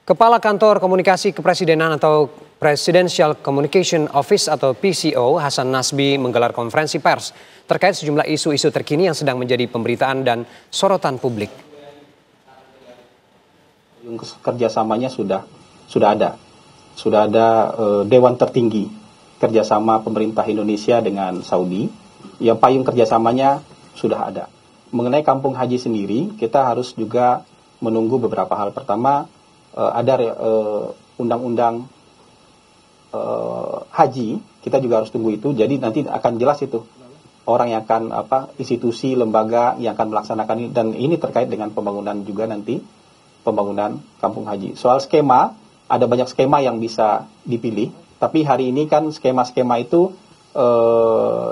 Kepala Kantor Komunikasi Kepresidenan atau Presidential Communication Office atau PCO, Hasan Nasbi menggelar konferensi pers terkait sejumlah isu-isu terkini yang sedang menjadi pemberitaan dan sorotan publik. Kerjasamanya sudah ada Dewan Tertinggi kerjasama pemerintah Indonesia dengan Saudi, yang payung kerjasamanya sudah ada. Mengenai kampung haji sendiri, kita harus juga menunggu beberapa hal. Pertama, ada undang-undang haji, kita juga harus tunggu itu. Jadi nanti akan jelas itu orang yang akan institusi, lembaga yang akan melaksanakan ini, dan ini terkait dengan pembangunan juga nanti, pembangunan kampung haji. Soal skema, ada banyak skema yang bisa dipilih, tapi hari ini kan skema-skema itu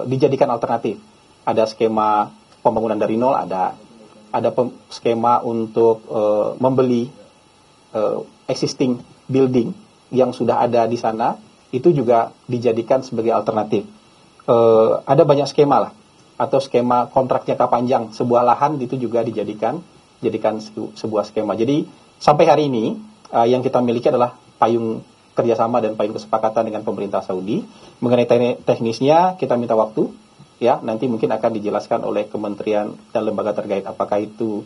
dijadikan alternatif. Ada skema pembangunan dari nol, ada skema untuk membeli existing building yang sudah ada di sana, itu juga dijadikan sebagai alternatif. Ada banyak skema lah, atau skema kontrak jangka panjang sebuah lahan itu juga dijadikan sebuah skema. Jadi sampai hari ini yang kita miliki adalah payung kerjasama dan payung kesepakatan dengan pemerintah Saudi. Mengenai teknisnya kita minta waktu, ya, nanti mungkin akan dijelaskan oleh kementerian dan lembaga terkait, apakah itu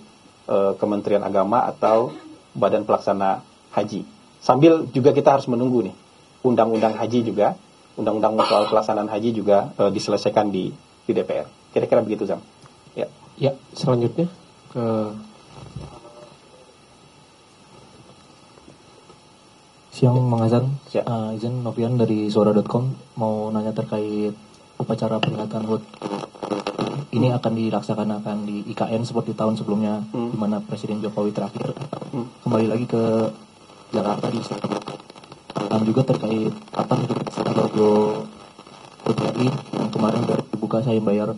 Kementerian Agama atau Badan Pelaksana Haji. Sambil juga kita harus menunggu nih, undang-undang haji juga, undang-undang soal pelaksanaan haji juga diselesaikan di DPR. Kira-kira begitu, Zam. Ya, selanjutnya ke siang Mang Hasan. Ya. Izin Novian dari Suara.com mau nanya terkait upacara peringatan HUT. Ini akan dilaksanakan di IKN seperti tahun sebelumnya, di mana Presiden Jokowi terakhir kembali lagi ke Jakarta di Istanbul. Dan juga terkait kapan logo HUT RI yang kemarin baru dibuka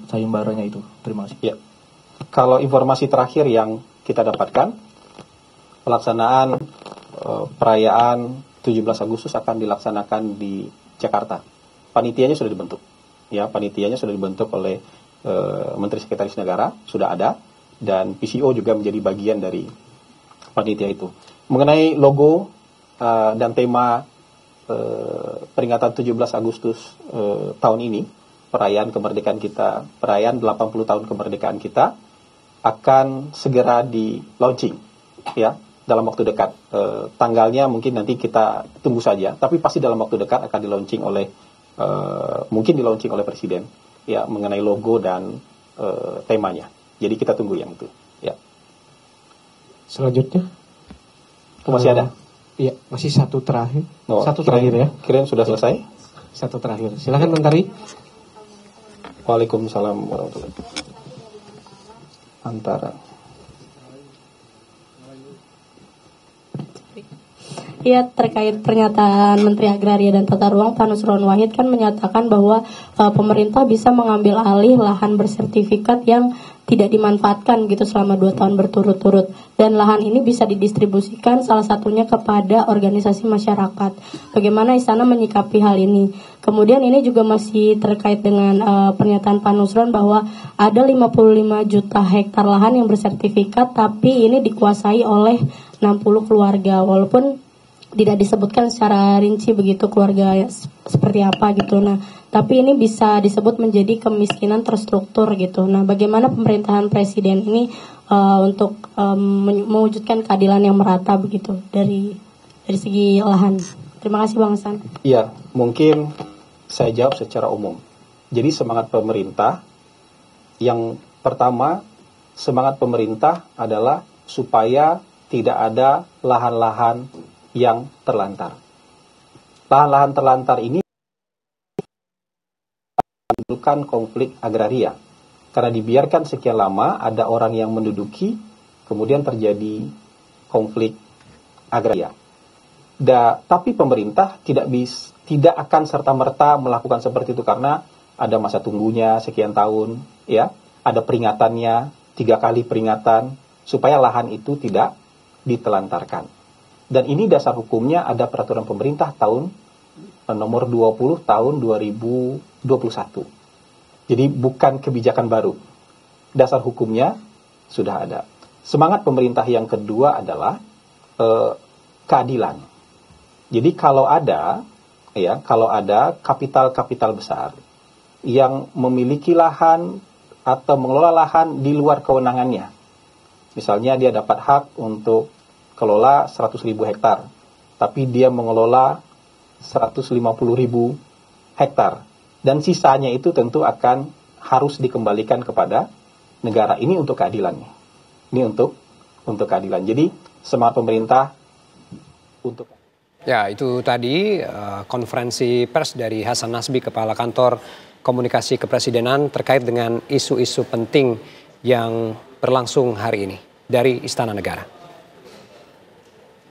sayembaranya itu. Terima kasih. Ya. Kalau informasi terakhir yang kita dapatkan, pelaksanaan perayaan 17 Agustus akan dilaksanakan di Jakarta. Panitianya sudah dibentuk. Ya, panitianya sudah dibentuk oleh Menteri Sekretaris Negara, sudah ada, dan PCO juga menjadi bagian dari panitia itu. Mengenai logo dan tema peringatan 17 Agustus tahun ini, perayaan kemerdekaan kita, perayaan 80 tahun kemerdekaan kita, akan segera di launching, ya, dalam waktu dekat. Tanggalnya mungkin nanti kita tunggu saja, tapi pasti dalam waktu dekat akan di launching oleh Presiden, ya, mengenai logo dan temanya. Jadi kita tunggu yang itu, ya. Selanjutnya Masih ada? Iya, masih satu terakhir. Satu terakhir ya. Kirain sudah selesai. Satu terakhir. Silakan Menteri. Waalaikumsalam warahmatullahi wabarakatuh. Ya, terkait pernyataan Menteri Agraria dan Tata Ruang Pak Nusron Wahid kan menyatakan bahwa pemerintah bisa mengambil alih lahan bersertifikat yang tidak dimanfaatkan gitu selama 2 tahun berturut-turut, dan lahan ini bisa didistribusikan salah satunya kepada organisasi masyarakat. Bagaimana Istana menyikapi hal ini? Kemudian ini juga masih terkait dengan pernyataan Pak Nusron bahwa ada 55 juta hektar lahan yang bersertifikat, tapi ini dikuasai oleh 60 keluarga, walaupun tidak disebutkan secara rinci begitu keluarga seperti apa gitu. Nah, tapi ini bisa disebut menjadi kemiskinan terstruktur gitu. Nah, bagaimana pemerintahan Presiden ini untuk mewujudkan keadilan yang merata begitu dari segi lahan? Terima kasih Bang Hasan. Iya, mungkin saya jawab secara umum. Jadi semangat pemerintah, yang pertama, semangat pemerintah adalah supaya tidak ada lahan-lahan yang terlantar. Lahan-lahan terlantar ini menimbulkan konflik agraria. Karena dibiarkan sekian lama, ada orang yang menduduki, kemudian terjadi konflik agraria. Tapi pemerintah tidak akan serta-merta melakukan seperti itu, karena ada masa tunggunya sekian tahun, ya, ada peringatannya, 3 kali peringatan, supaya lahan itu tidak ditelantarkan. Dan ini dasar hukumnya ada peraturan pemerintah tahun nomor 20 tahun 2021. Jadi bukan kebijakan baru. Dasar hukumnya sudah ada. Semangat pemerintah yang kedua adalah keadilan. Jadi kalau ada kapital-kapital besar yang memiliki lahan atau mengelola lahan di luar kewenangannya, misalnya dia dapat hak untuk kelola 100.000 hektar, tapi dia mengelola 150.000 hektar, dan sisanya itu tentu akan harus dikembalikan kepada negara. Ini untuk keadilannya. Ini untuk keadilan. Jadi semangat pemerintah untuk. Ya, itu tadi konferensi pers dari Hasan Nasbi, Kepala Kantor Komunikasi Kepresidenan terkait dengan isu-isu penting yang berlangsung hari ini dari Istana Negara.